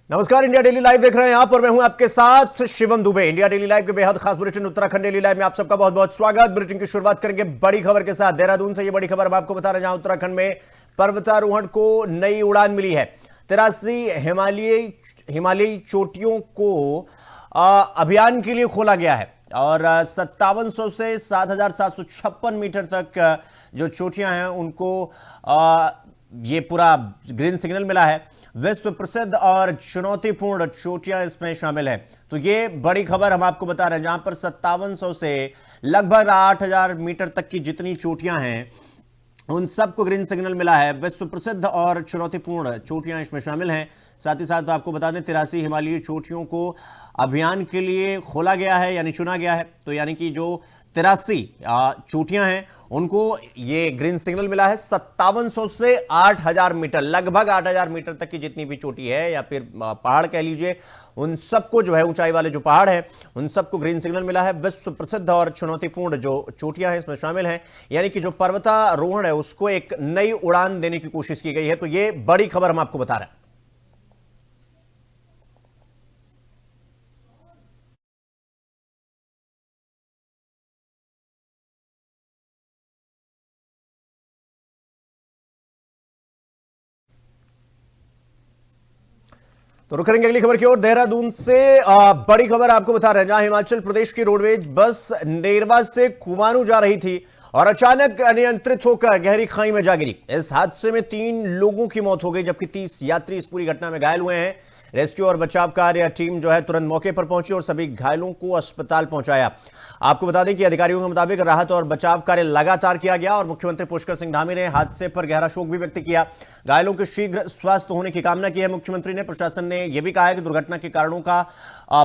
नमस्कार, India daily live देख रहे हैं आप और मैं हूं आपके साथ Shivam Dubey. India daily live के बेहद खास बुलेटिन उत्तराखंड डेली लाइव में आप सबका बहुत बहुत स्वागत। बुलेटिन की शुरुआत करेंगे बड़ी खबर के साथ। देहरादून से ये बड़ी खबर हम आपको बता रहे हैं, जहां उत्तराखंड में पर्वतारोहण को नई उड़ान मिली है। 83 हिमालयी चोटियों को अभियान के लिए खोला गया है और 5700 से 7756 मीटर तक जो चोटियां हैं उनको ये पूरा ग्रीन सिग्नल मिला है। विश्व प्रसिद्ध और चुनौतीपूर्ण चोटियां इसमें शामिल है। तो ये बड़ी खबर हम आपको बता रहे हैं, जहां पर 5700 से लगभग 8000 मीटर तक की जितनी चोटियां हैं उन सबको ग्रीन सिग्नल मिला है। विश्व प्रसिद्ध और चुनौतीपूर्ण चोटियां इसमें शामिल हैं। साथ ही साथ आपको बता दें 83 हिमालयी चोटियों को अभियान के लिए खोला गया है, यानी चुना गया है। तो यानी कि जो 83 चोटियां हैं उनको ये ग्रीन सिग्नल मिला है। 5700 से 8000 मीटर, लगभग 8000 मीटर तक की जितनी भी चोटी है या फिर पहाड़ कह लीजिए, उन सबको जो है, ऊंचाई वाले जो पहाड़ हैं उन सबको ग्रीन सिग्नल मिला है। विश्व प्रसिद्ध और चुनौतीपूर्ण जो चोटियां हैं इसमें शामिल हैं, यानी कि जो पर्वतारोहण है उसको एक नई उड़ान देने की कोशिश की गई है। तो ये बड़ी खबर हम आपको बता रहे हैं। तो रुक करेंगे अगली खबर की ओर। देहरादून से बड़ी खबर आपको बता रहे हैं, जहां हिमाचल प्रदेश की रोडवेज बस नेरवा से कुमाऊं जा रही थी और अचानक अनियंत्रित होकर गहरी खाई में जा गिरी। इस हादसे में 3 लोगों की मौत हो गई, जबकि 30 यात्री इस पूरी घटना में घायल हुए हैं। रेस्क्यू और बचाव कार्य टीम जो है तुरंत मौके पर पहुंची और सभी घायलों को अस्पताल पहुंचाया। आपको बता दें कि अधिकारियों के मुताबिक राहत और बचाव कार्य लगातार किया गया और मुख्यमंत्री पुष्कर सिंह धामी ने हादसे पर गहरा शोक भी व्यक्त किया। घायलों के शीघ्र स्वस्थ होने की कामना की है मुख्यमंत्री ने। प्रशासन ने यह भी कहा है कि दुर्घटना के कारणों का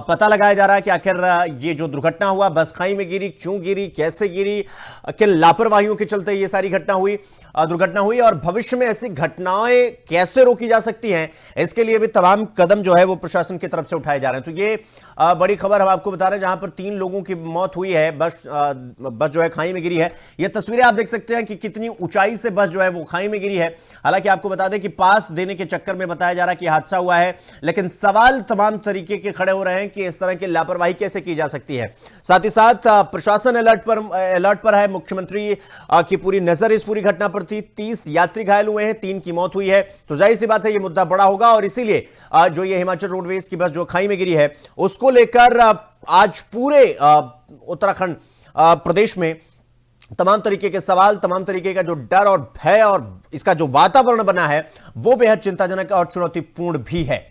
पता लगाया जा रहा है कि आखिर ये जो दुर्घटना हुआ, बस खाई में गिरी, क्यों गिरी, कैसे गिरी, किन लापरवाहियों के चलते ये सारी दुर्घटना हुई और भविष्य में ऐसी घटनाएं कैसे रोकी जा सकती हैं, इसके लिए भी तमाम कदम जो है वो प्रशासन की तरफ से उठाए जा रहे हैं। तो ये बड़ी खबर हम आपको बता रहे हैं, जहां पर 3 लोगों की मौत हुई है। बस जो है खाई में गिरी है। ये तस्वीरें आप देख सकते हैं कि कितनी ऊंचाई से बस जो है वो खाई में गिरी है। हालांकि आपको बता दें कि पास देने के चक्कर में बताया जा रहा है कि हादसा हुआ है, लेकिन सवाल तमाम तरीके के खड़े हो रहे हैं कि इस तरह की लापरवाही कैसे की जा सकती है। साथ ही साथ प्रशासन अलर्ट पर है। मुख्यमंत्री की पूरी नजर इस पूरी घटना पर थी। 30 यात्री घायल हुए हैं, 3 की मौत हुई है। तो जाहिर सी बात है ये मुद्दा बड़ा होगा और इसीलिए जो ये हिमाचल रोडवेज की बस जो खाई में गिरी है उसको लेकर आज पूरे उत्तराखंड प्रदेश में तमाम तरीके के सवाल, तमाम तरीके का जो डर और भय और इसका जो वातावरण बना है वो बेहद चिंताजनक और चुनौतीपूर्ण भी है।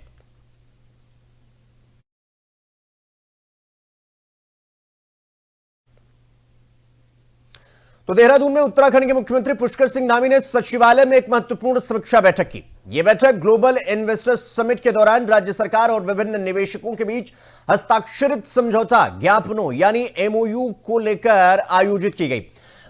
तो देहरादून में उत्तराखंड के मुख्यमंत्री पुष्कर सिंह धामी ने सचिवालय में एक महत्वपूर्ण समीक्षा बैठक की। यह बैठक ग्लोबल इन्वेस्टर्स समिट के दौरान राज्य सरकार और विभिन्न निवेशकों के बीच हस्ताक्षरित समझौता ज्ञापनों यानी एमओयू को लेकर आयोजित की गई।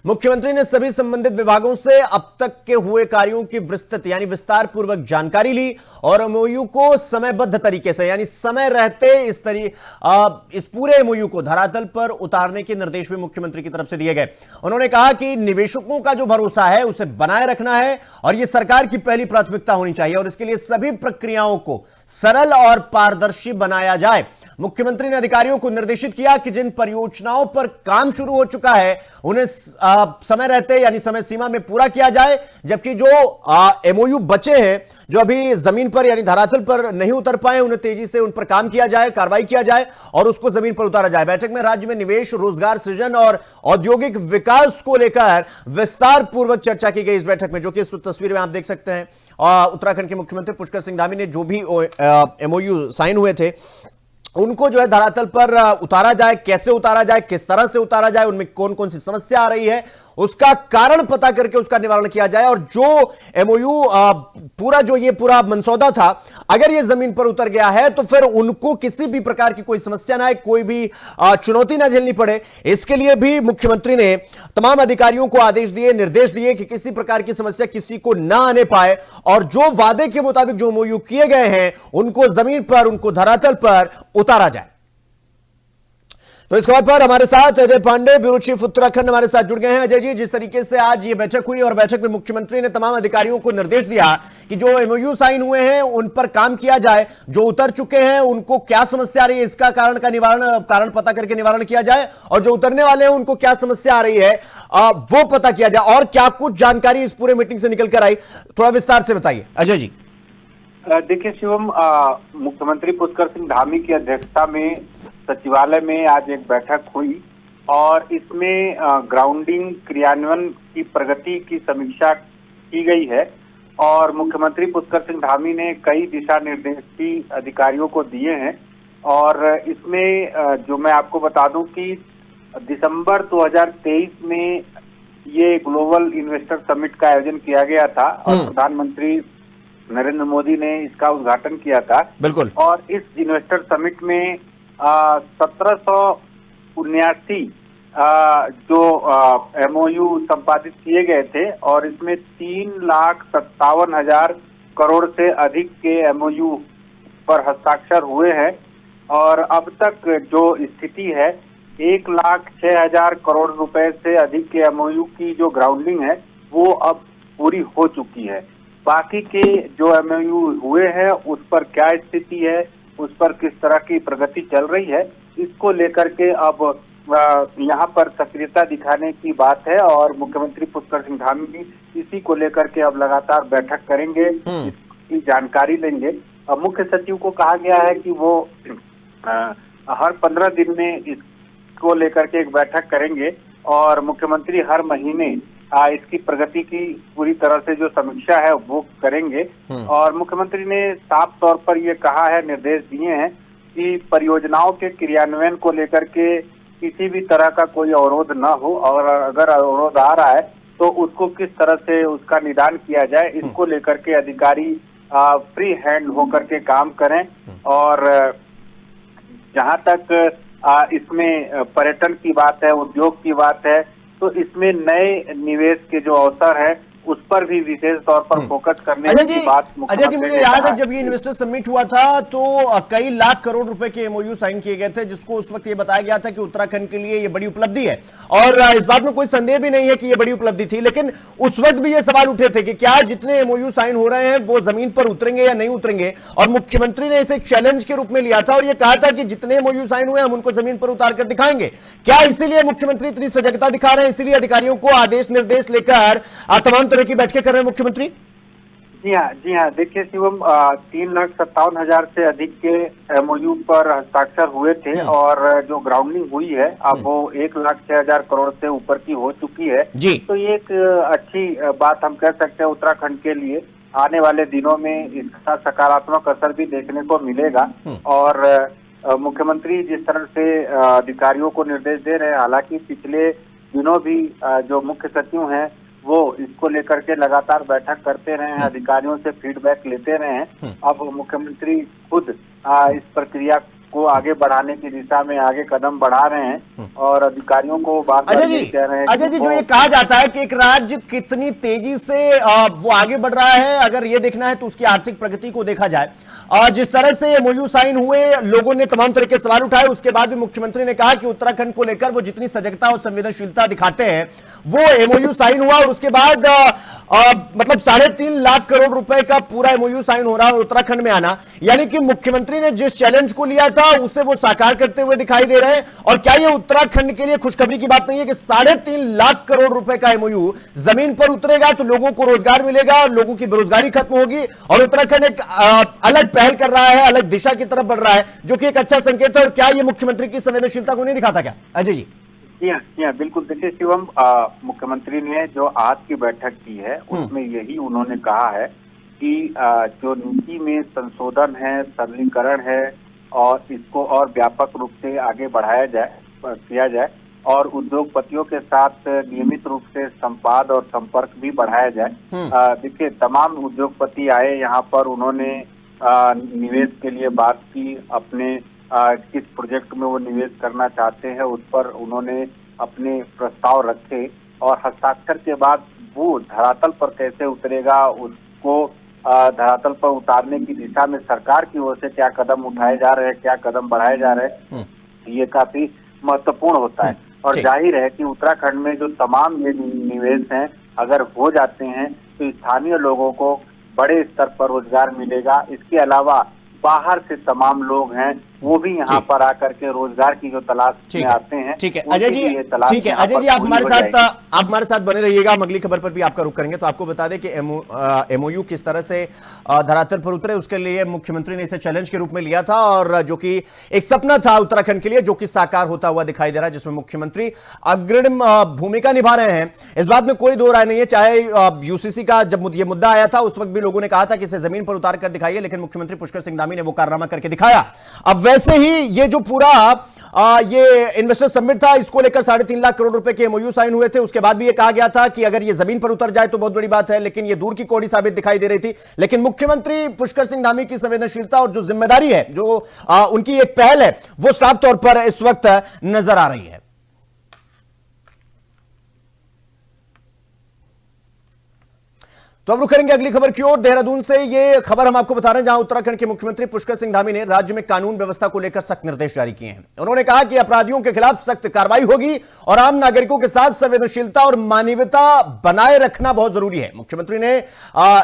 मुख्यमंत्री ने सभी संबंधित विभागों से अब तक के हुए कार्यों की विस्तृत यानी विस्तार पूर्वक जानकारी ली और एमओयू को समयबद्ध तरीके से यानी समय रहते इस पूरे एमओयू को धरातल पर उतारने के निर्देश भी मुख्यमंत्री की तरफ से दिए गए। उन्होंने कहा कि निवेशकों का जो भरोसा है उसे बनाए रखना है और यह सरकार की पहली प्राथमिकता होनी चाहिए और इसके लिए सभी प्रक्रियाओं को सरल और पारदर्शी बनाया जाए। मुख्यमंत्री ने अधिकारियों को निर्देशित किया कि जिन परियोजनाओं पर काम शुरू हो चुका है उन्हें समय रहते यानी समय सीमा में पूरा किया जाए, जबकि जो एमओयू बचे हैं जो अभी जमीन पर यानी धरातल पर नहीं उतर पाए उन्हें तेजी से उन पर काम किया जाए, कार्रवाई किया जाए और उसको जमीन पर उतारा जाए। बैठक में राज्य में निवेश, रोजगार सृजन और औद्योगिक विकास को लेकर विस्तार पूर्वक चर्चा की गई। इस बैठक में, जो कि इस तस्वीर में आप देख सकते हैं, उत्तराखंड के मुख्यमंत्री पुष्कर सिंह धामी ने जो भी एमओयू साइन हुए थे उनको जो है धरातल पर उतारा जाए, कैसे उतारा जाए, किस तरह से उतारा जाए, उनमें कौन कौन सी समस्या आ रही है उसका कारण पता करके उसका निवारण किया जाए और जो एमओयू पूरा मसौदा था अगर ये जमीन पर उतर गया है तो फिर उनको किसी भी प्रकार की कोई समस्या ना आए, कोई भी चुनौती ना झेलनी पड़े। इसके लिए भी मुख्यमंत्री ने तमाम अधिकारियों को आदेश दिए, निर्देश दिए कि किसी प्रकार की समस्या किसी को ना आने पाए और जो वादे के मुताबिक जो एमओयू किए गए हैं उनको जमीन पर, उनको धरातल पर उतारा जाए। तो इस खबर पर हमारे साथ अजय पांडे, ब्यूरो चीफ उत्तराखंड, हमारे साथ जुड़ गए हैं। अजय जी, जिस तरीके से आज ये बैठक हुई और बैठक में मुख्यमंत्री ने तमाम अधिकारियों को निर्देश दिया कि जो एमओयू साइन हुए हैं उन पर काम किया जाए, जो उतर चुके हैं उनको क्या समस्या आ रही है इसका कारण पता करके निवारण किया जाए, और जो उतरने वाले हैं उनको क्या समस्या आ रही है वो पता किया जाए। और क्या कुछ जानकारी इस पूरे मीटिंग से निकल कर आई, थोड़ा विस्तार से बताइए अजय जी। देखिए शिवम, मुख्यमंत्री पुष्कर सिंह धामी की अध्यक्षता में सचिवालय में आज एक बैठक हुई और इसमें ग्राउंडिंग क्रियान्वयन की प्रगति की समीक्षा की गई है। और मुख्यमंत्री पुष्कर सिंह धामी ने कई दिशा निर्देश भी अधिकारियों को दिए हैं। और इसमें जो मैं आपको बता दूं कि दिसंबर 2023 में ये ग्लोबल इन्वेस्टर समिट का आयोजन किया गया था और प्रधानमंत्री नरेंद्र मोदी ने इसका उद्घाटन किया था। बिल्कुल। और इस इन्वेस्टर समिट में 1779 जो एमओयू संपादित किए गए थे और इसमें 3,57,000 करोड़ से अधिक के एमओयू पर हस्ताक्षर हुए हैं। और अब तक जो स्थिति है 1,06,000 करोड़ रुपए से अधिक के एमओयू की जो ग्राउंडिंग है वो अब पूरी हो चुकी है। बाकी के जो एमओयू हुए हैं उस पर क्या स्थिति है, उस पर किस तरह की प्रगति चल रही है, इसको लेकर के अब यहाँ पर सक्रियता दिखाने की बात है। और मुख्यमंत्री पुष्कर सिंह धामी भी इसी को लेकर के अब लगातार बैठक करेंगे, इसकी जानकारी लेंगे। मुख्य सचिव को कहा गया है कि वो हर 15 दिन में इसको लेकर के एक बैठक करेंगे और मुख्यमंत्री हर महीने इसकी प्रगति की पूरी तरह से जो समीक्षा है वो करेंगे। और मुख्यमंत्री ने साफ तौर पर ये कहा है, निर्देश दिए हैं कि परियोजनाओं के क्रियान्वयन को लेकर के किसी भी तरह का कोई अवरोध न हो और अगर अवरोध आ रहा है तो उसको किस तरह से उसका निदान किया जाए, इसको लेकर के अधिकारी फ्री हैंड होकर के काम करें। और जहां तक इसमें पर्यटन की बात है, उद्योग की बात है, तो इसमें नए निवेश के जो अवसर है उस पर भी विशेष तौर पर फोकस करने की बात। अजय जी, मुझे याद है जब ये इन्वेस्टर समिट हुआ था तो कई लाख करोड़ रुपए के एमओयू साइन किए गए थे, जिसको उस वक्त ये बताया गया था कि उत्तराखंड के लिए ये बड़ी उपलब्धि है। और इस बात में कोई संदेह भी नहीं है कि ये बड़ी उपलब्धि थी, लेकिन उस वक्त भी ये सवाल उठे थे कि क्या जितने एमओयू साइन हो रहे हैं वो जमीन पर उतरेंगे या नहीं उतरेंगे। और मुख्यमंत्री ने इसे चैलेंज के रूप में लिया था और ये कहा था कि जितने एमओयू साइन हुए हम उनको जमीन पर उतार कर दिखाएंगे। क्या इसीलिए मुख्यमंत्री इतनी सजगता दिखा रहे हैं, इसीलिए अधिकारियों को आदेश निर्देश लेकर तमाम तरह की बैठकें कर रहे हैं मुख्यमंत्री? जी हाँ, देखिए शिवम, 3,57,000 से अधिक के एमओयू पर हस्ताक्षर हुए थे और जो ग्राउंडिंग हुई है अब वो 1,06,000 करोड़ से ऊपर की हो चुकी है जी। तो ये एक अच्छी बात हम कह सकते हैं उत्तराखंड के लिए। आने वाले दिनों में इसका सकारात्मक असर भी देखने को मिलेगा। और मुख्यमंत्री जिस तरह से अधिकारियों को निर्देश दे रहे हैं, हालांकि पिछले दिनों भी जो मुख्य सचिव हैं वो इसको लेकर के लगातार बैठक करते रहे हैं, अधिकारियों से फीडबैक लेते रहे हैं। अब मुख्यमंत्री खुद इस प्रक्रिया को आगे बढ़ाने की दिशा में आगे कदम बढ़ा रहे हैं और अधिकारियों को बात कह रहे हैं। अजय जी, जो ये कहा जाता है कि एक राज्य कितनी तेजी से वो आगे बढ़ रहा है, अगर ये देखना है तो उसकी आर्थिक प्रगति को देखा जाए। जिस तरह से एमओयू साइन हुए, लोगों ने तमाम तरह के सवाल उठाए, उसके बाद भी मुख्यमंत्री ने कहा कि उत्तराखंड को लेकर वो जितनी सजगता और संवेदनशीलता दिखाते हैं, वो एमओयू साइन हुआ और उसके बाद मतलब 3.5 लाख करोड़ रुपए का पूरा एमओयू साइन हो रहा है उत्तराखंड में आना, यानी कि मुख्यमंत्री ने जिस चैलेंज को लिया था उसे वो साकार करते हुए दिखाई दे रहे हैं। और क्या ये उत्तराखंड के लिए खुशखबरी की बात नहीं है कि 3.5 लाख करोड़ रुपए का एमओयू जमीन पर उतरेगा तो लोगों को रोजगार मिलेगा, लोगों की बेरोजगारी खत्म होगी और उत्तराखंड एक अलग पहल कर रहा है, अलग दिशा की तरफ बढ़ रहा है, जो कि एक अच्छा संकेत है। और क्या ये मुख्यमंत्री की संवेदनशीलता को नहीं दिखाता क्या अजय जी? जी हाँ, बिल्कुल। देखिए शिवम, मुख्यमंत्री ने जो आज की बैठक की है उसमें यही उन्होंने कहा है कि जो नीति में संशोधन है, सरलीकरण है और इसको और व्यापक रूप से आगे बढ़ाया किया जाए और उद्योगपतियों के साथ नियमित रूप से संवाद और संपर्क भी बढ़ाया जाए। देखिए, तमाम उद्योगपति आए यहाँ पर, उन्होंने निवेश के लिए बात की, अपने किस प्रोजेक्ट में वो निवेश करना चाहते हैं उस पर उन्होंने अपने प्रस्ताव रखे और हस्ताक्षर के बाद वो धरातल पर कैसे उतरेगा, उसको धरातल पर उतारने की दिशा में सरकार की ओर से क्या कदम उठाए जा रहे हैं, क्या कदम बढ़ाए जा रहे हैं, ये काफी महत्वपूर्ण होता है। और ठीक। जाहिर है कि उत्तराखंड में जो तमाम ये निवेश हैं अगर हो जाते हैं तो स्थानीय लोगों को बड़े स्तर पर रोजगार मिलेगा। इसके अलावा बाहर से तमाम लोग हैं वो भी यहाँ ठीक। पर आकर के रोजगार की जो तलाश में ठीक है, आते हैं, ठीक है उनकी अजय जी। भी ये तलाश ठीक है यहाँ अजय पर जी, आप पूरी हमारे हो साथ जाएगी। आप हमारे साथ बने रहिएगा। हम अगली खबर पर भी आपका रुख करेंगे। तो आपको बता दें कि एमओयू किस तरह से धरातल पर उतरे, उसके लिए मुख्यमंत्री ने इसे चैलेंज के रूप में लिया था, और जो कि एक सपना था उत्तराखंड के लिए, जो कि साकार होता हुआ दिखाई दे रहा है, जिसमें मुख्यमंत्री अग्रणी भूमिका निभा रहे हैं। इस बात में कोई दो राय नहीं है। चाहे यूसीसी का जब ये मुद्दा आया था उस वक्त भी लोगों ने कहा था कि इसे जमीन पर उतार कर दिखाइए, लेकिन मुख्यमंत्री पुष्कर सिंह धामी ने वो कारनामा करके दिखाया। अब वैसे ही ये जो पूरा ये इन्वेस्टर समिट था, इसको लेकर 3.5 लाख करोड़ रुपए के एमओयू साइन हुए थे। उसके बाद भी ये कहा गया था कि अगर ये जमीन पर उतर जाए तो बहुत बड़ी बात है, लेकिन ये दूर की कौड़ी साबित दिखाई दे रही थी। लेकिन मुख्यमंत्री पुष्कर सिंह धामी की संवेदनशीलता और जो जिम्मेदारी है, जो उनकी एक पहल है, वो साफ तौर पर इस वक्त नजर आ रही है। तो अब रुक करेंगे अगली खबर की ओर। देहरादून से ये खबर हम आपको बता रहे हैं, जहां उत्तराखंड के मुख्यमंत्री पुष्कर सिंह धामी ने राज्य में कानून व्यवस्था को लेकर सख्त निर्देश जारी किए हैं। उन्होंने कहा कि अपराधियों के खिलाफ सख्त कार्रवाई होगी और आम नागरिकों के साथ संवेदनशीलता और मानवीयता बनाए रखना बहुत जरूरी है। मुख्यमंत्री ने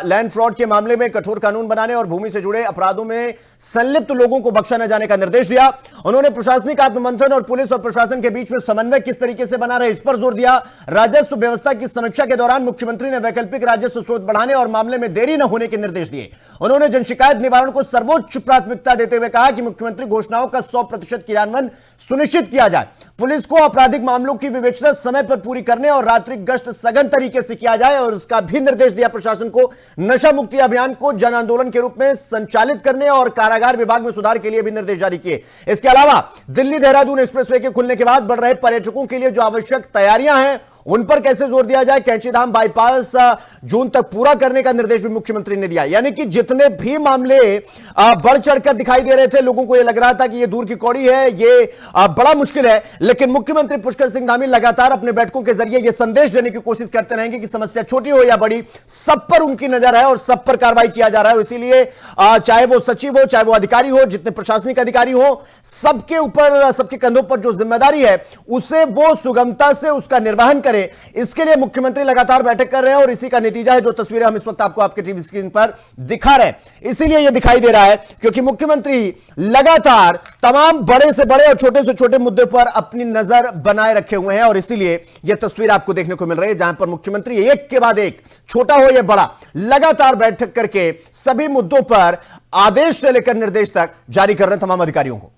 लैंड फ्रॉड के मामले में कठोर कानून बनाने और भूमि से जुड़े अपराधों में संलिप्त लोगों को बख्शा न जाने का निर्देश दिया। उन्होंने प्रशासनिक आत्ममंथन और पुलिस और प्रशासन के बीच में समन्वय किस तरीके से बना रहे, इस पर जोर दिया। राजस्व व्यवस्था की समीक्षा के दौरान मुख्यमंत्री ने वैकल्पिक राजस्व स्रोत बढ़ाने और मामले में देरी न होने के निर्देश दिए। उन्होंने जन शिकायत निवारण को सर्वोच्च प्राथमिकता देते हुए कहा कि मुख्यमंत्री घोषणाओं का 100% क्रियान्वयन सुनिश्चित किया जाए। पुलिस को आपराधिक मामलों की विवेचना समय पर पूरी करने और रात्रि गश्त सघन तरीके से किया जाए, और उसका भी निर्देश दिया। प्रशासन को नशा मुक्ति अभियान को जन आंदोलन के रूप में संचालित करने और कारागार विभाग में सुधार के लिए भी निर्देश जारी किए। इसके अलावा दिल्ली देहरादून एक्सप्रेसवे के खुलने के बाद बढ़ रहे पर्यटकों के लिए जो आवश्यक तैयारियां हैं उन पर कैसे जोर दिया जाए। कैंचीधाम बाईपास जून तक पूरा करने का निर्देश भी मुख्यमंत्री ने दिया। यानी कि जितने भी मामले बढ़ चढ़कर दिखाई दे रहे थे, लोगों को यह लग रहा था कि यह दूर की कौड़ी है, ये बड़ा मुश्किल है, लेकिन मुख्यमंत्री पुष्कर सिंह धामी लगातार अपने बैठकों के जरिए यह संदेश देने की कोशिश करते रहेंगे कि समस्या छोटी हो या बड़ी, सब पर उनकी नजर है और सब पर कार्रवाई किया जा रहा है। इसीलिए चाहे वो सचिव हो, चाहे वो अधिकारी हो, जितने प्रशासनिक अधिकारी हो, सबके ऊपर, सबके कंधों पर जो जिम्मेदारी है उसे वो सुगमता से उसका निर्वहन करे। इसके लिए मुख्यमंत्री लगातार बैठक कर रहे हैं और इसी का नतीजा है जो तस्वीरें हम इस वक्त आपको आपके टीवी स्क्रीन पर दिखा रहे हैं। इसीलिए यह दिखाई दे रहा है क्योंकि मुख्यमंत्री लगातार तमाम बड़े से बड़े और छोटे से छोटे मुद्दे पर अपनी नजर बनाए रखे हुए हैं, और इसीलिए यह तस्वीर आपको देखने को मिल रही है जहां पर मुख्यमंत्री एक के बाद एक, छोटा हो या बड़ा, लगातार बैठक करके सभी मुद्दों पर आदेश से लेकर निर्देश तक जारी कर रहे हैं तमाम अधिकारियों को।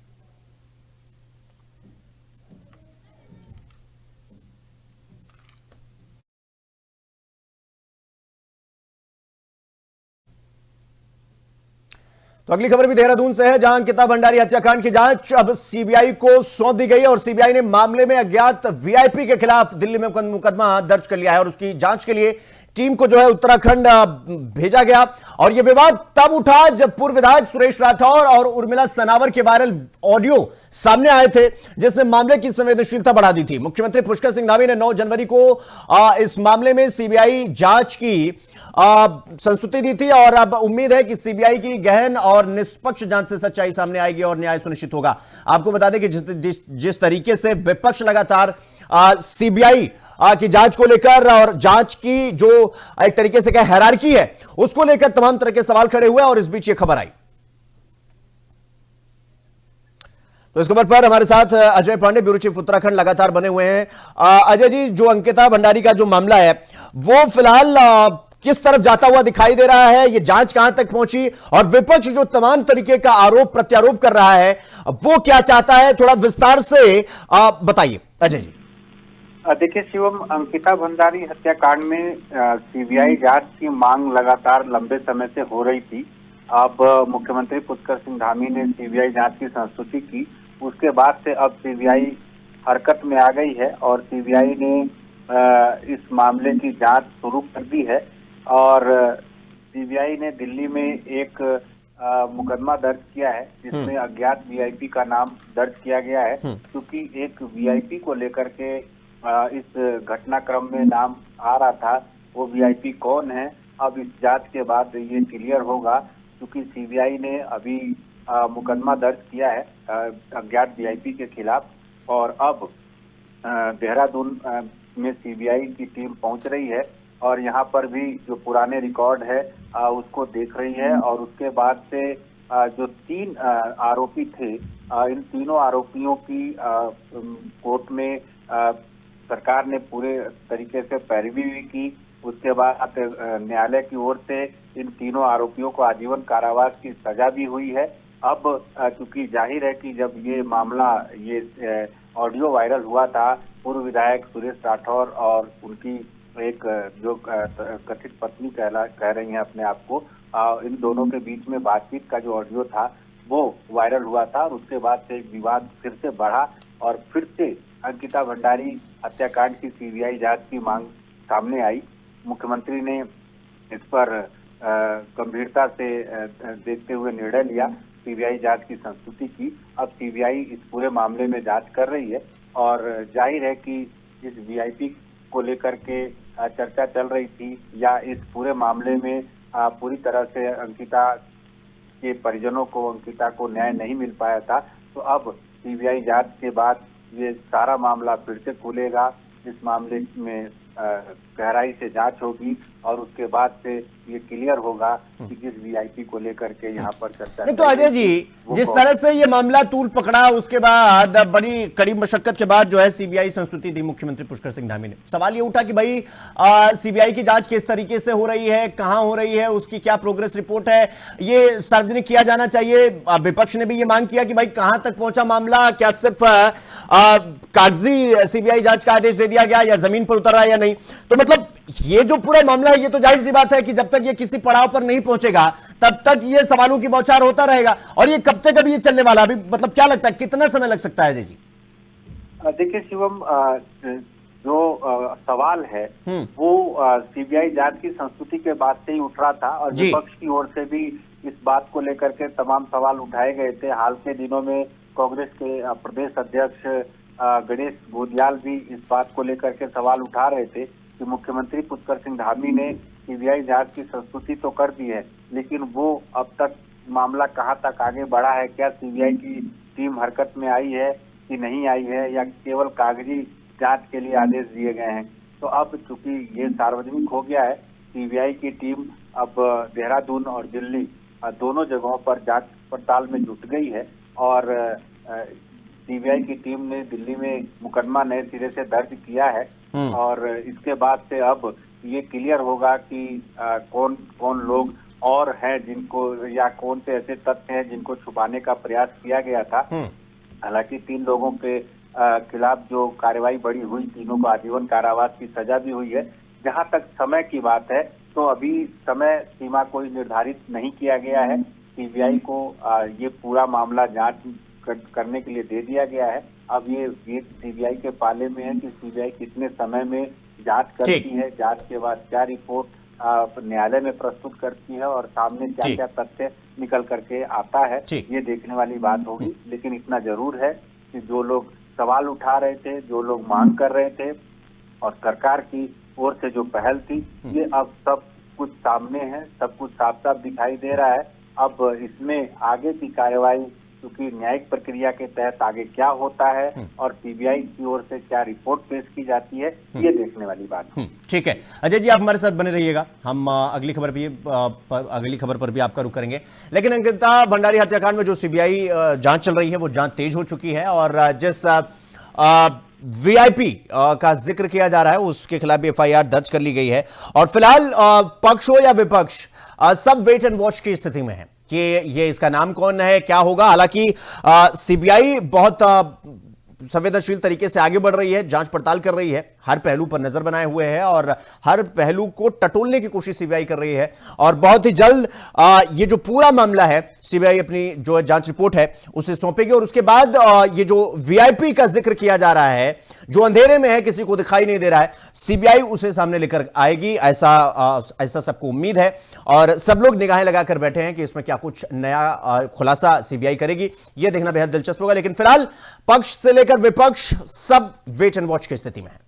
तो अगली खबर भी देहरादून से है, जहां अंकिता भंडारी हत्याकांड की जांच अब सीबीआई को सौंप दी गई है, और सीबीआई ने मामले में अज्ञात वीआईपी के खिलाफ दिल्ली में मुकदमा दर्ज कर लिया है, और उसकी जांच के लिए टीम को जो है उत्तराखंड भेजा गया। और यह विवाद तब उठा जब पूर्व विधायक सुरेश राठौर और उर्मिला सनावर के वायरल ऑडियो सामने आए थे, जिसने मामले की संवेदनशीलता बढ़ा दी थी। मुख्यमंत्री पुष्कर सिंह धामी ने 9 जनवरी को इस मामले में सीबीआई जांच की संस्तुति दी थी, और अब उम्मीद है कि सीबीआई की गहन और निष्पक्ष जांच से सच्चाई सामने आएगी और न्याय सुनिश्चित होगा। आपको बता दें कि जिस तरीके से विपक्ष लगातार सीबीआई की जांच को लेकर और जांच की जो एक तरीके से क्या हायरार्की है उसको लेकर तमाम तरह के सवाल खड़े हुए, और इस बीच ये खबर आई। तो इस खबर पर हमारे साथ अजय पांडे, ब्यूरो चीफ उत्तराखंड, लगातार बने हुए हैं। अजय जी, जो अंकिता भंडारी का जो मामला है वो फिलहाल किस तरफ जाता हुआ दिखाई दे रहा है, ये जांच कहां तक पहुंची, और विपक्ष जो तमाम तरीके का आरोप प्रत्यारोप कर रहा है वो क्या चाहता है, थोड़ा विस्तार से बताइए अजय जी। देखिए शिवम, अंकिता भंडारी हत्याकांड में सीबीआई जांच की मांग लगातार लंबे समय से हो रही थी। अब मुख्यमंत्री पुष्कर सिंह धामी ने सीबीआई जांच की संस्तुति की, उसके बाद से अब सीबीआई हरकत में आ गई है और सीबीआई ने इस मामले की जांच शुरू कर दी है। और सीबीआई ने दिल्ली में एक मुकदमा दर्ज किया है जिसमें अज्ञात वीआईपी का नाम दर्ज किया गया है, क्योंकि एक वीआईपी को लेकर के इस घटनाक्रम में नाम आ रहा था। वो वीआईपी कौन है, अब इस जांच के बाद ये क्लियर होगा, क्योंकि सीबीआई ने अभी मुकदमा दर्ज किया है अज्ञात वीआईपी के खिलाफ, और अब देहरादून में सीबीआई की टीम पहुंच रही है और यहाँ पर भी जो पुराने रिकॉर्ड है उसको देख रही है और उसके बाद से जो 3 आरोपी थे, इन तीनों आरोपियों की कोर्ट में सरकार ने पूरे तरीके से पैरवी भी की। उसके बाद न्यायालय की ओर से इन तीनों आरोपियों को आजीवन कारावास की सजा भी हुई है। अब चूंकि जाहिर है कि जब ये मामला, ये ऑडियो वायरल हुआ था, पूर्व विधायक सुरेश राठौर और उनकी एक जो कथित पत्नी कह रही हैं अपने आप को, इन दोनों के बीच में बातचीत का जो ऑडियो था वो वायरल हुआ था और उसके बाद से विवाद फिर से बढ़ा और फिर से अंकिता भंडारी हत्याकांड की सीबीआई जांच की मांग सामने आई। मुख्यमंत्री ने इस पर गंभीरता से देखते हुए निर्णय लिया, सीबीआई जांच की संस्तुति की। अब सीबीआई इस पूरे मामले में जांच कर रही है और जाहिर है कि इस वीआईपी को लेकर के चर्चा चल रही थी या इस पूरे मामले में पूरी तरह से अंकिता के परिजनों को, अंकिता को न्याय नहीं मिल पाया था, तो अब सीबीआई जांच के बाद ये सारा मामला फिर से खुलेगा। इस मामले में गहराई से जांच होगी और उसके बाद से ये क्लियर होगा कि किस वीआईपी को लेकर के यहाँ पर चर्चा। नहीं तो अजय जी, जिस तरह से ये मामला तूल पकड़ा, उसके बाद बड़ी कड़ी मशक्कत के बाद जो है सीबीआई संस्तुति दी मुख्यमंत्री पुष्कर सिंह धामी ने। सवाल ये उठा कि भाई सीबीआई की जांच किस तरीके से हो रही है, कहां हो रही है, उसकी क्या प्रोग्रेस रिपोर्ट है, ये सार्वजनिक किया जाना चाहिए। विपक्ष ने भी ये मांग किया कि भाई कहां तक पहुंचा मामला, क्या सिर्फ कागजी सीबीआई जांच का आदेश दे दिया गया या जमीन पर उतर रहा है या नहीं। तो मतलब ये जो पूरा मामला है, ये तो जाहिर सी बात है कि जब तक ये किसी पड़ाव पर नहीं पहुंचेगा तब तक ये सवालों की बौछार होता रहेगा। और ये कब तक अभी ये चलने वाला, अभी मतलब क्या लगता है कितना समय लग सकता है? जी देखिए शिवम, जो सवाल है वो सीबीआई जांच की संस्तुति के बाद से ही उठ रहा था और विपक्ष की ओर से भी इस बात को लेकर के तमाम सवाल उठाए गए थे। हाल के दिनों में कांग्रेस के प्रदेश अध्यक्ष गणेश गोदियाल भी इस बात को लेकर के सवाल उठा रहे थे कि मुख्यमंत्री पुष्कर सिंह धामी ने सीबीआई जांच की संस्तुति तो कर दी है, लेकिन वो अब तक मामला कहां तक आगे बढ़ा है, क्या सीबीआई की टीम हरकत में आई है कि नहीं आई है, या केवल कागजी जांच के लिए आदेश दिए गए हैं। तो अब चूंकि ये सार्वजनिक हो गया है, सीबीआई की टीम अब देहरादून और दिल्ली दोनों जगहों पर जांच पड़ताल में जुट गई है और सीबीआई की टीम ने दिल्ली में मुकदमा नए सिरे से दर्ज किया है और इसके बाद से अब ये क्लियर होगा कि कौन कौन लोग और हैं जिनको, या कौन से ऐसे तथ्य हैं जिनको छुपाने का प्रयास किया गया था। हालांकि 3 लोगों के खिलाफ जो कार्रवाई बड़ी हुई, तीनों को आजीवन कारावास की सजा भी हुई है। जहां तक समय की बात है तो अभी समय सीमा कोई निर्धारित नहीं किया गया है। सीबीआई को ये पूरा मामला जांच करने के लिए दे दिया गया है। अब ये सीबीआई के पाले में है कि सीबीआई कितने समय में जांच करती है, जांच के बाद क्या रिपोर्ट न्यायालय में प्रस्तुत करती है और सामने क्या क्या तथ्य निकल करके आता है, ये देखने वाली बात होगी। लेकिन इतना जरूर है कि जो लोग सवाल उठा रहे थे, जो लोग मांग कर रहे थे और सरकार की ओर से जो पहल थी, ये अब सब कुछ सामने है, सब कुछ साफ साफ दिखाई दे रहा है। अब इसमें आगे की कार्यवाही, क्योंकि न्यायिक प्रक्रिया के तहत आगे क्या होता है और सीबीआई की ओर से क्या रिपोर्ट पेश की जाती है, ये देखने वाली बात है। ठीक है अजय जी, आप हमारे साथ बने रहिएगा, हम अगली खबर पर भी आपका रुख करेंगे। लेकिन अंकिता भंडारी हत्याकांड में जो सीबीआई जांच चल रही है वो जांच तेज हो चुकी है और जिस वीआईपी का जिक्र किया जा रहा है उसके खिलाफ भी एफआईआर दर्ज कर ली गई है और फिलहाल पक्ष हो या विपक्ष सब वेट एंड वॉच की स्थिति में है कि ये इसका नाम कौन है, क्या होगा। हालांकि सीबीआई बहुत संवेदनशील तरीके से आगे बढ़ रही है, जांच पड़ताल कर रही है, हर पहलू पर नजर बनाए हुए है और हर पहलू को टटोलने की कोशिश सीबीआई कर रही है और बहुत ही जल्द ये जो पूरा मामला है सीबीआई अपनी जो जांच रिपोर्ट है उसे सौंपेगी और उसके बाद ये जो वीआईपी का जिक्र किया जा रहा है, जो अंधेरे में है, किसी को दिखाई नहीं दे रहा है, सीबीआई उसे सामने लेकर आएगी, ऐसा सबको उम्मीद है और सब लोग निगाहें लगाकर बैठे हैं कि इसमें क्या कुछ नया खुलासा सीबीआई करेगी, यह देखना बेहद दिलचस्प होगा। लेकिन फिलहाल पक्ष से लेकर विपक्ष सब वेट एंड वॉच की स्थिति में है।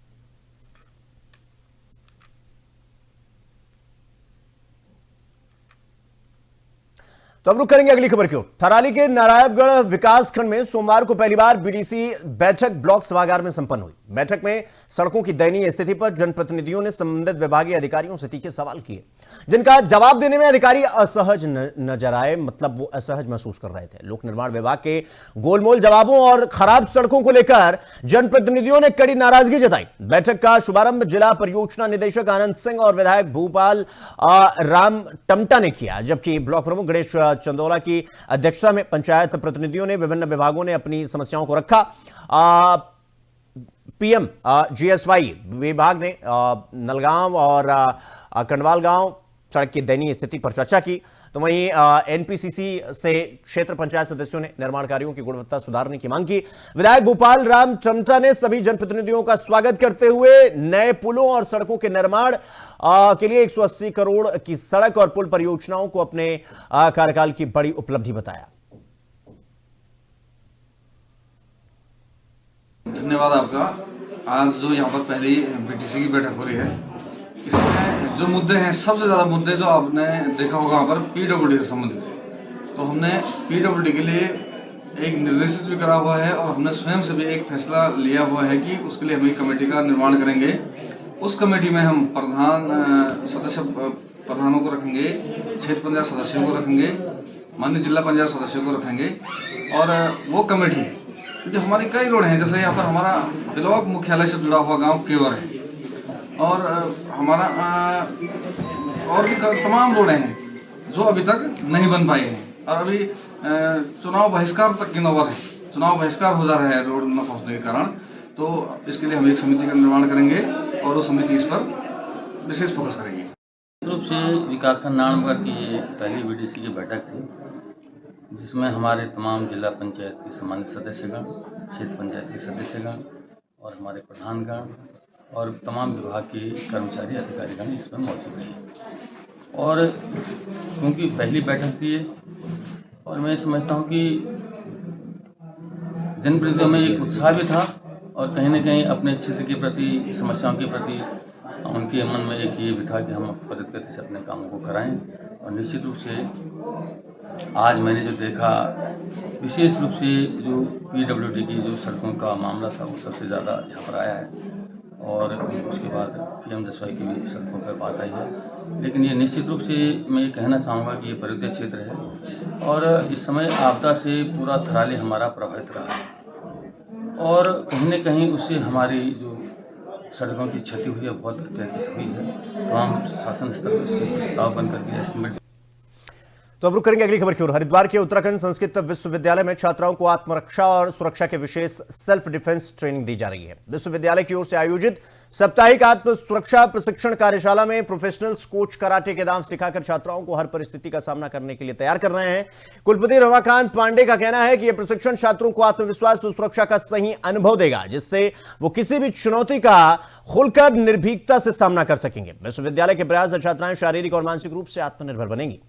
तो अब रुक करेंगे अगली खबर की ओर। थराली के नारायणगढ़ विकासखंड में सोमवार को पहली बार बीडीसी बैठक ब्लॉक सभागार में संपन्न हुई। बैठक में सड़कों की दयनीय स्थिति पर जनप्रतिनिधियों ने संबंधित विभागीय अधिकारियों से तीखे सवाल किए, जिनका जवाब देने में अधिकारी असहज नजर आए, मतलब वो असहज महसूस कर रहे थे। लोक निर्माण विभाग के गोलमोल जवाबों और खराब सड़कों को लेकर जनप्रतिनिधियों ने कड़ी नाराजगी जताई। बैठक का शुभारंभ जिला परियोजना निदेशक आनंद सिंह और विधायक भूपाल राम टमटा ने किया, जबकि ब्लॉक प्रमुख गणेश चंदोला की अध्यक्षता में पंचायत प्रतिनिधियों ने विभिन्न विभागों ने अपनी समस्याओं को रखा। पीएम जीएसवाई विभाग ने नलगांव और कंडवाल गांव सड़क की दयनीय स्थिति पर चर्चा की, तो वहीं एनपीसीसी से क्षेत्र पंचायत सदस्यों ने निर्माण कार्यों की गुणवत्ता सुधारने की मांग की। विधायक भूपाल राम टमटा ने सभी जनप्रतिनिधियों का स्वागत करते हुए नए पुलों और सड़कों के निर्माण के लिए 180 करोड़ की सड़क और पुल परियोजनाओं को अपने कार्यकाल की बड़ी उपलब्धि बताया। धन्यवाद आपका। आज जो यहाँ पर पहली बीटीसी की बैठक हो रही है, इसमें जो मुद्दे हैं, सबसे ज़्यादा मुद्दे जो आपने देखा होगा वहाँ पर पीडब्ल्यूडी से संबंधित है। तो हमने पीडब्ल्यूडी के लिए एक निर्देशित भी करा हुआ है और हमने स्वयं से भी एक फैसला लिया हुआ है कि उसके लिए हम एक कमेटी का निर्माण करेंगे। उस कमेटी में हम प्रधानों को रखेंगे, क्षेत्र पंचायत सदस्यों को रखेंगे, माननीय जिला पंचायत सदस्यों को रखेंगे। और वो कमेटी जो हमारी कई रोड हैं, जैसे यहाँ पर हमारा ब्लॉक मुख्यालय से जुड़ा हुआ गांव केवर है और हमारा और भी तमाम रोडें हैं जो अभी तक नहीं बन पाई हैं और अभी चुनाव बहिष्कार तक की नौबत है। चुनाव बहिष्कार हो जा रहा है रोड न पहुँचने के कारण। तो इसके लिए हम एक समिति का निर्माण करेंगे और वो समिति इस पर विशेष फोकस करेगी। रूप से विकासखंड नारायणगढ़ की ये पहली बीडीसी की बैठक थी, जिसमें हमारे तमाम जिला पंचायत के सम्मानित सदस्यगण, क्षेत्र पंचायत के सदस्यगण और हमारे प्रधानगण और तमाम विभाग के कर्मचारी अधिकारीगण इसमें मौजूद हैं। और क्योंकि पहली बैठक थी और मैं समझता हूँ कि जनप्रतिनिधियों में एक उत्साह भी था और कहीं न कहीं अपने क्षेत्र के प्रति, समस्याओं के प्रति उनके मन में एक ये भी था कि हम त्वरित गति से अपने कामों को कराएं। और निश्चित रूप से आज मैंने जो देखा, विशेष रूप से जो पीडब्ल्यूडी की जो सड़कों का मामला था वो सबसे ज़्यादा यहाँ पर आया है और उसके बाद पीएम जीएसवाई की भी सड़कों पर बात आई है। लेकिन ये निश्चित रूप से मैं ये कहना चाहूँगा कि ये पर्वतीय क्षेत्र है और इस समय आपदा से पूरा थराली हमारा प्रभावित रहा है और कहीं न कहीं उससे हमारी जो सड़कों की क्षति हुई है बहुत अत्यधिक हुई है। तो हम शासन स्तर पर इसके प्रस्ताव बनकर के एस्टिमेट। तो अब रुक करेंगे अगली खबर की ओर। हरिद्वार के उत्तराखंड संस्कृत विश्वविद्यालय में छात्राओं को आत्मरक्षा और सुरक्षा के विशेष सेल्फ डिफेंस ट्रेनिंग दी जा रही है। विश्वविद्यालय की ओर से आयोजित साप्ताहिक आत्म सुरक्षा प्रशिक्षण कार्यशाला में प्रोफेशनल्स कोच कराटे के दांव सिखाकर छात्राओं को हर परिस्थिति का सामना करने के लिए तैयार कर रहे हैं। कुलपति रमाकांत पांडे का कहना है कि यह प्रशिक्षण छात्रों को आत्मविश्वास और सुरक्षा का सही अनुभव देगा, जिससे वो किसी भी चुनौती का खुलकर निर्भीकता से सामना कर सकेंगे। विश्वविद्यालय के प्रयास से छात्राएं शारीरिक और मानसिक रूप से आत्मनिर्भर बनेंगी।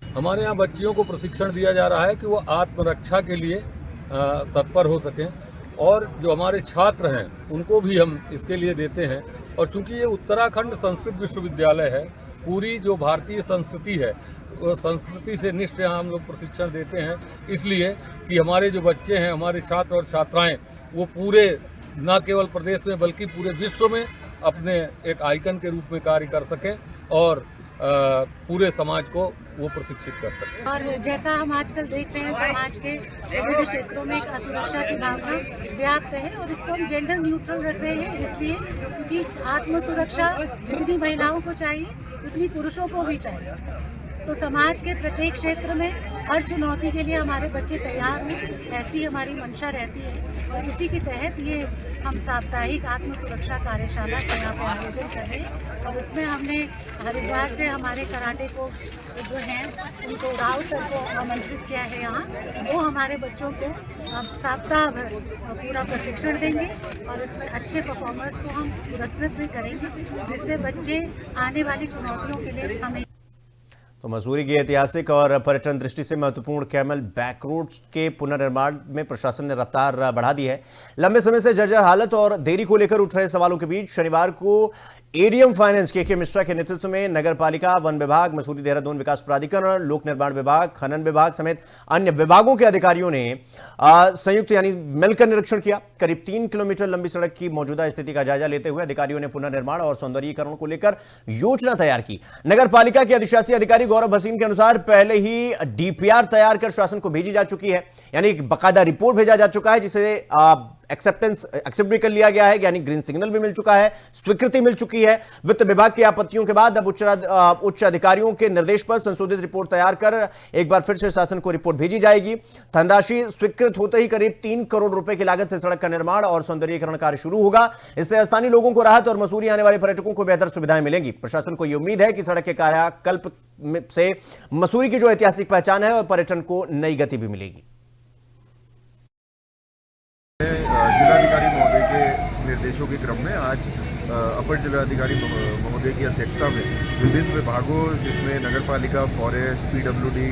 हमारे यहाँ बच्चियों को प्रशिक्षण दिया जा रहा है कि वो आत्मरक्षा के लिए तत्पर हो सकें और जो हमारे छात्र हैं उनको भी हम इसके लिए देते हैं। और चूंकि ये उत्तराखंड संस्कृत विश्वविद्यालय है, पूरी जो भारतीय संस्कृति है वो संस्कृति से निष्ठ यहाँ हम लोग प्रशिक्षण देते हैं, इसलिए कि हमारे जो बच्चे हैं, हमारे छात्र और छात्राएँ वो पूरे न केवल प्रदेश में बल्कि पूरे विश्व में अपने एक आइकन के रूप में कार्य कर सकें और पूरे समाज को वो प्रशिक्षित कर सकते हैं। और जैसा हम आजकल देख रहे हैं, समाज के विभिन्न क्षेत्रों में एक असुरक्षा की भावना व्याप्त है और इसको हम जेंडर न्यूट्रल रख रहे हैं, इसलिए क्योंकि आत्म सुरक्षा जितनी महिलाओं को चाहिए उतनी पुरुषों को भी चाहिए। तो समाज के प्रत्येक क्षेत्र में हर चुनौती के लिए हमारे बच्चे तैयार हैं, ऐसी हमारी मंशा रहती है। और इसी के तहत ये हम साप्ताहिक आत्म सुरक्षा कार्यशाला का यहाँ पर आयोजन कर रहे हैं और उसमें हमने हरिद्वार से हमारे कराटे को जो हैं उनको राव सर को आमंत्रित किया है यहाँ। वो हमारे बच्चों को अब सप्ताह भर पूरा प्रशिक्षण देंगे और इसमें अच्छे परफॉर्मर्स को हम पुरस्कृत भी करेंगे, जिससे बच्चे आने वाली चुनौतियों के लिए हमें। तो मसूरी की ऐतिहासिक और पर्यटन दृष्टि से महत्वपूर्ण कैमल बैक रोड के पुनर्निर्माण में प्रशासन ने रफ्तार बढ़ा दी है। लंबे समय से जर्जर हालत और देरी को लेकर उठ रहे सवालों के बीच शनिवार को एडीएम फाइनेंस के मिश्रा के नेतृत्व में नगर पालिका, वन विभाग, मसूरी देहरादून विकास प्राधिकरण, लोक निर्माण विभाग, खनन विभाग समेत अन्य विभागों के अधिकारियों ने संयुक्त यानी मिलकर निरीक्षण किया। करीब 3 किलोमीटर लंबी सड़क की मौजूदा स्थिति का जायजा लेते हुए अधिकारियों ने पुनर्निर्माण और सौंदर्यीकरण को लेकर योजना तैयार की। नगर पालिका के अधिशासी अधिकारी गौरव भसीन के अनुसार पहले ही डीपीआर तैयार कर शासन को भेजी जा चुकी है, यानी एक बाकायदा रिपोर्ट भेजा जा चुका है, जिसे एक्सेप्ट भी कर लिया गया है, यानी ग्रीन सिग्नल भी मिल चुका है, स्वीकृति मिल चुकी है। वित्त विभाग की आपत्तियों के बाद अब उच्च अधिकारियों के निर्देश पर संशोधित रिपोर्ट तैयार कर एक बार फिर से शासन को रिपोर्ट भेजी जाएगी। धनराशि स्वीकृत होते ही करीब 3 करोड़ रुपए की लागत से सड़क का निर्माण और सौंदर्यीकरण कार्य शुरू होगा। इससे स्थानीय लोगों को राहत और मसूरी आने वाले पर्यटकों को बेहतर सुविधाएं मिलेंगी। प्रशासन को यह उम्मीद है कि सड़क के कायाकल्प से मसूरी की जो ऐतिहासिक पहचान है और पर्यटन को नई गति भी मिलेगी। जिलाधिकारी महोदय के निर्देशों के क्रम में आज अपर जिलाधिकारी महोदय की अध्यक्षता में विभिन्न विभागों जिसमें नगर पालिका, forest, PWD,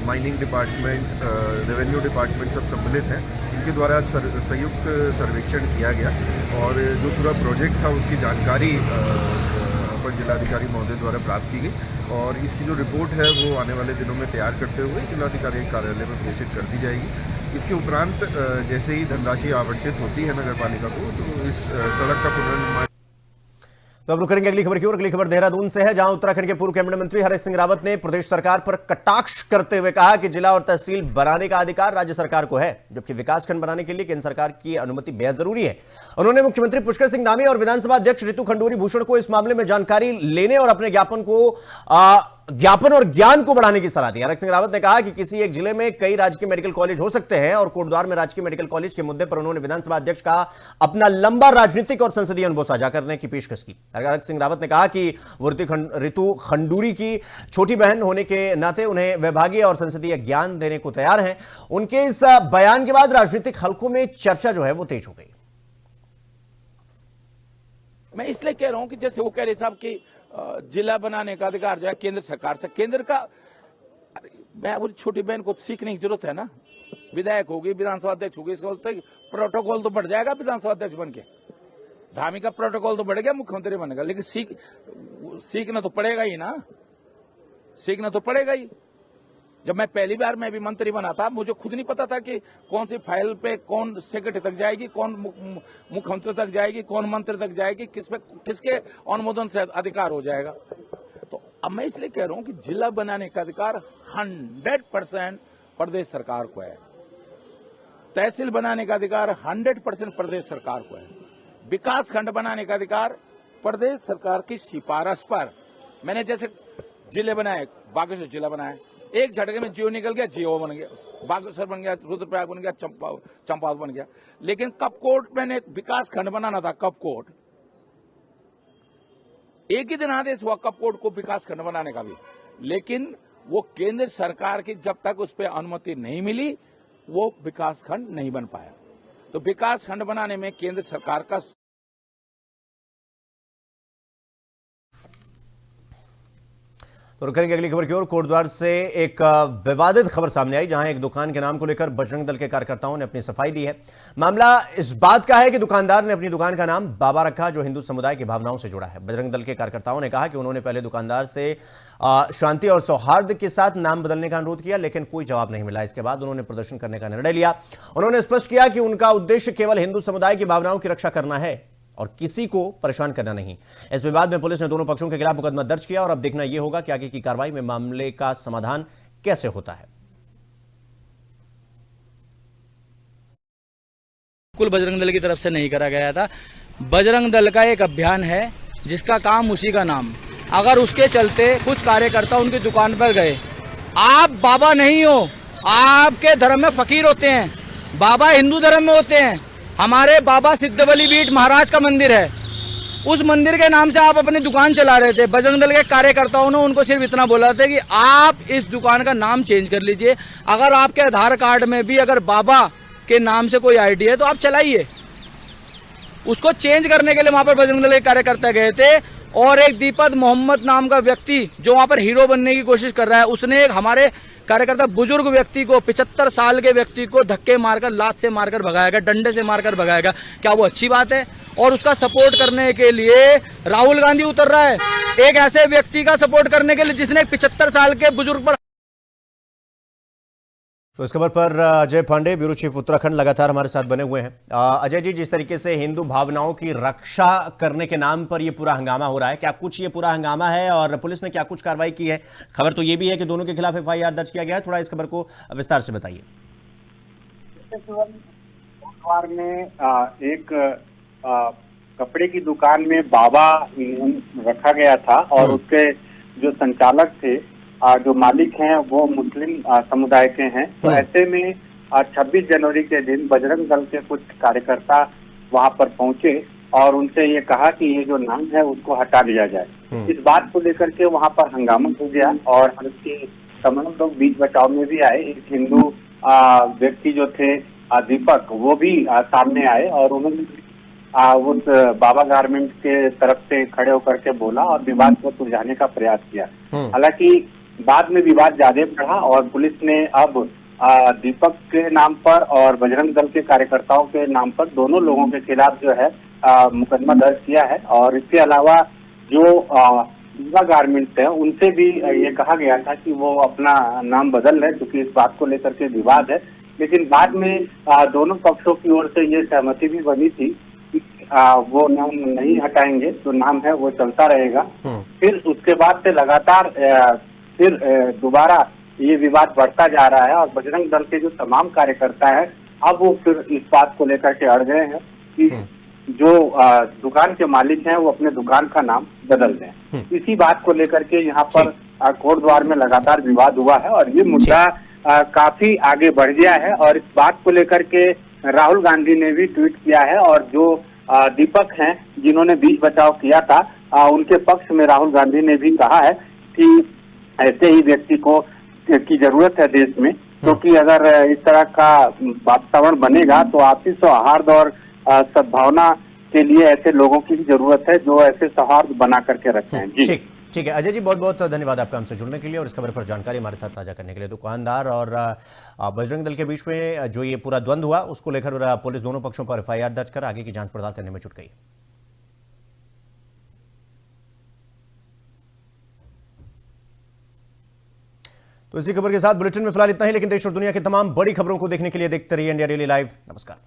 mining department, revenue department सब सम्मिलित हैं, इनके द्वारा संयुक्त सर्वेक्षण किया गया और जो पूरा प्रोजेक्ट था उसकी जानकारी अपर जिलाधिकारी महोदय द्वारा प्राप्त की गई और इसकी जो रिपोर्ट है वो आने वाले दिनों में तैयार करते हुए जिलाधिकारी कार्यालय में प्रेषित कर दी जाएगी। इसके उपरांत जैसे ही धनराशि आवंटित होती है नगर पालिका को तो इस सड़क का पुनर्निर्माण। तो अब रुक करेंगे अगली खबर की ओर। अगली खबर देहरादून से है, जहां उत्तराखंड के पूर्व कैबिनेट मंत्री हरीश सिंह रावत ने प्रदेश सरकार पर कटाक्ष करते हुए कहा कि जिला और तहसील बनाने का अधिकार राज्य सरकार को है, जबकि विकासखंड बनाने के लिए केंद्र सरकार की अनुमति बेहद जरूरी है। उन्होंने मुख्यमंत्री पुष्कर सिंह धामी और विधानसभा अध्यक्ष रितु खंडूरी भूषण को इस मामले में जानकारी लेने और अपने ज्ञापन और ज्ञान को बढ़ाने की सलाह दी। हरीश सिंह रावत ने कहा कि किसी एक जिले में कई राजकीय मेडिकल कॉलेज हो सकते हैं और कोटद्वार में राजकीय मेडिकल कॉलेज के मुद्दे पर उन्होंने विधानसभा अध्यक्ष का अपना लंबा राजनीतिक और संसदीय अनुभव साझा करने की पेशकश की। हरीश सिंह रावत ने कहा कि वो रितु खंडूरी की छोटी बहन होने के नाते उन्हें विभागीय और संसदीय ज्ञान देने को तैयार हैं। उनके इस बयान के बाद राजनीतिक हलकों में चर्चा जो है वो तेज हो गई। मैं इसलिए कह रहा हूं कि जैसे वो कह रहे साहब कि जिला बनाने का अधिकार जो है केंद्र सरकार से, केंद्र का मैं छोटी बहन को सीखने की जरूरत है ना, विधायक होगी, विधानसभा अध्यक्ष होगी, इसका तो प्रोटोकॉल तो बढ़ जाएगा विधानसभा अध्यक्ष बन के, धामी का प्रोटोकॉल तो बढ़ गया मुख्यमंत्री बनेगा, लेकिन सीखना तो पड़ेगा ही ना, सीखना तो पड़ेगा ही। जब मैं पहली बार मैं भी मंत्री बना था, मुझे खुद नहीं पता था कि कौन सी फाइल पे कौन सेक्रेटरी तक जाएगी, कौन मुख्यमंत्री तक जाएगी, कौन मंत्री तक जाएगी, किसके अनुमोदन से अधिकार हो जाएगा। तो अब मैं इसलिए कह रहा हूं कि जिला बनाने का अधिकार 100% प्रदेश सरकार को है, तहसील बनाने का अधिकार 100% प्रदेश सरकार को है, विकास खंड बनाने का अधिकार प्रदेश सरकार की सिफारिश पर। मैंने जैसे जिले बनाए, बागेश्वर जिला बनाया, एक झटके में जियो निकल गया, जियो बन गया, बागेश्वर बन गया, रुद्रप्रयाग बन गया, चंपावत बन गया। लेकिन कपकोट मैंने विकास खंड बनाना था, कपकोट एक ही दिन आदेश हुआ कपकोट को विकास खंड बनाने का भी, लेकिन वो केंद्र सरकार की जब तक उस पर अनुमति नहीं मिली वो विकास खंड नहीं बन पाया। तो विकास खंड बनाने में केंद्र सरकार का तो करेंगे अगली खबर की ओर। कोटद्वार से एक विवादित खबर सामने आई, जहां एक दुकान के नाम को लेकर बजरंग दल के कार्यकर्ताओं ने अपनी सफाई दी है। मामला इस बात का है कि दुकानदार ने अपनी दुकान का नाम बाबा रखा, जो हिंदू समुदाय की भावनाओं से जुड़ा है। बजरंग दल के कार्यकर्ताओं ने कहा कि उन्होंने पहले दुकानदार से शांति और सौहार्द के साथ नाम बदलने का अनुरोध किया, लेकिन कोई जवाब नहीं मिला। इसके बाद उन्होंने प्रदर्शन करने का निर्णय लिया। उन्होंने स्पष्ट किया कि उनका उद्देश्य केवल हिंदू समुदाय की भावनाओं की रक्षा करना है और किसी को परेशान करना नहीं। इस विवाद में पुलिस ने दोनों पक्षों के खिलाफ मुकदमा दर्ज किया और अब देखना यह होगा कि आगे की कार्रवाई में मामले का समाधान कैसे होता है। बिल्कुल बजरंग दल की तरफ से नहीं करा गया था। बजरंग दल का एक अभियान है जिसका काम उसी का नाम, अगर उसके चलते कुछ कार्यकर्ता उनकी दुकान पर गए, आप बाबा नहीं हो, आपके धर्म में फकीर होते हैं, बाबा हिंदू धर्म में होते हैं, हमारे बाबा सिद्धबली बीट महाराज का मंदिर है, उस मंदिर के नाम से आप अपनी दुकान चला रहे थे। बजरंग दल के कार्यकर्ताओं ने उनको सिर्फ इतना बोला था कि आप इस दुकान का नाम चेंज कर लीजिए, अगर आपके आधार कार्ड में भी अगर बाबा के नाम से कोई आईडी है तो आप चलाइए। उसको चेंज करने के लिए वहां पर बजरंग दल के कार्यकर्ता गए थे और एक दीपक मोहम्मद नाम का व्यक्ति जो वहां पर हीरो बनने की कोशिश कर रहा है, उसने एक हमारे कार्यकर्ता बुजुर्ग व्यक्ति को, 75 साल के व्यक्ति को धक्के मारकर, लात से मारकर भगाएगा, डंडे से मारकर भगाएगा, क्या वो अच्छी बात है? और उसका सपोर्ट करने के लिए राहुल गांधी उतर रहा है, एक ऐसे व्यक्ति का सपोर्ट करने के लिए जिसने 75 साल के बुजुर्ग पर। तो इस खबर पर अजय पांडे, ब्यूरो चीफ उत्तराखंड, लगातार हमारे साथ बने हुए हैं। अजय जी, जिस तरीके से हिंदू भावनाओं की रक्षा करने के नाम पर ये पूरा हंगामा हो रहा है, क्या कुछ ये पूरा हंगामा है और पुलिस ने क्या कुछ कार्रवाई की है? खबर तो ये भी है कि दोनों के खिलाफ FIR दर्ज किया गया है, थोड़ा इस खबर को विस्तार से बताइए। में एक कपड़े की दुकान में बाबा रखा गया था और उसके जो संचालक थे, जो मालिक हैं, वो मुस्लिम समुदाय के हैं। तो ऐसे में 26 जनवरी के दिन बजरंग दल के कुछ कार्यकर्ता वहां पर पहुंचे और उनसे ये कहा कि ये जो नाम है उसको हटा दिया जाए। इस बात को लेकर के वहां पर हंगामा हो गया और हालांकि तमाम लोग बीच बचाव में भी आए। एक हिंदू व्यक्ति जो थे दीपक, वो भी सामने आए और उन्होंने उस बाबा गारमेंट के तरफ से खड़े होकर के बोला और विवाद को सुलझाने का प्रयास किया। हालांकि बाद में विवाद ज्यादा बढ़ा और पुलिस ने अब दीपक के नाम पर और बजरंग दल के कार्यकर्ताओं के नाम पर दोनों लोगों के खिलाफ जो है मुकदमा दर्ज किया है। और इसके अलावा जो बाबा गारमेंट्स है उनसे भी ये कहा गया था कि वो अपना नाम बदल लें, क्योंकि इस बात को लेकर के विवाद है। लेकिन बाद में दोनों पक्षों की ओर से ये सहमति भी बनी थी कि वो नाम नहीं हटाएंगे, जो नाम है वो चलता रहेगा। फिर उसके बाद से लगातार फिर दोबारा ये विवाद बढ़ता जा रहा है और बजरंग दल के जो तमाम कार्यकर्ता हैं अब वो फिर इस बात को लेकर के अड़ गए हैं कि जो दुकान के मालिक हैं वो अपने दुकान का नाम बदल दें। इसी बात को लेकर के यहाँ पर कोर्ट द्वार में लगातार विवाद हुआ है और ये मुद्दा काफी आगे बढ़ गया है। और इस बात को लेकर के राहुल गांधी ने भी ट्वीट किया है और जो दीपक हैं जिन्होंने बीच बचाव किया था, उनके पक्ष में राहुल गांधी ने भी कहा है कि ऐसे ही व्यक्ति को की जरूरत है देश में, क्योंकि अगर इस तरह का वातावरण बनेगा तो आपसी सौहार्द और सद्भावना के लिए ऐसे लोगों की भी जरूरत है जो ऐसे सौहार्द बना करके रखते हैं। जी ठीक है अजय जी, बहुत बहुत धन्यवाद आपका हमसे जुड़ने के लिए और इस खबर पर जानकारी हमारे साथ साझा करने के लिए। दुकानदार और बजरंग दल के बीच में जो ये पूरा द्वंद्व हुआ उसको लेकर पुलिस दोनों पक्षों पर FIR दर्ज कर आगे की जांच पड़ताल करने में जुट गई। तो इसी खबर के साथ बुलेटिन में फिलहाल इतना ही, लेकिन देश और दुनिया की तमाम बड़ी खबरों को देखने के लिए देखते रहिए इंडिया डेली लाइव। नमस्कार।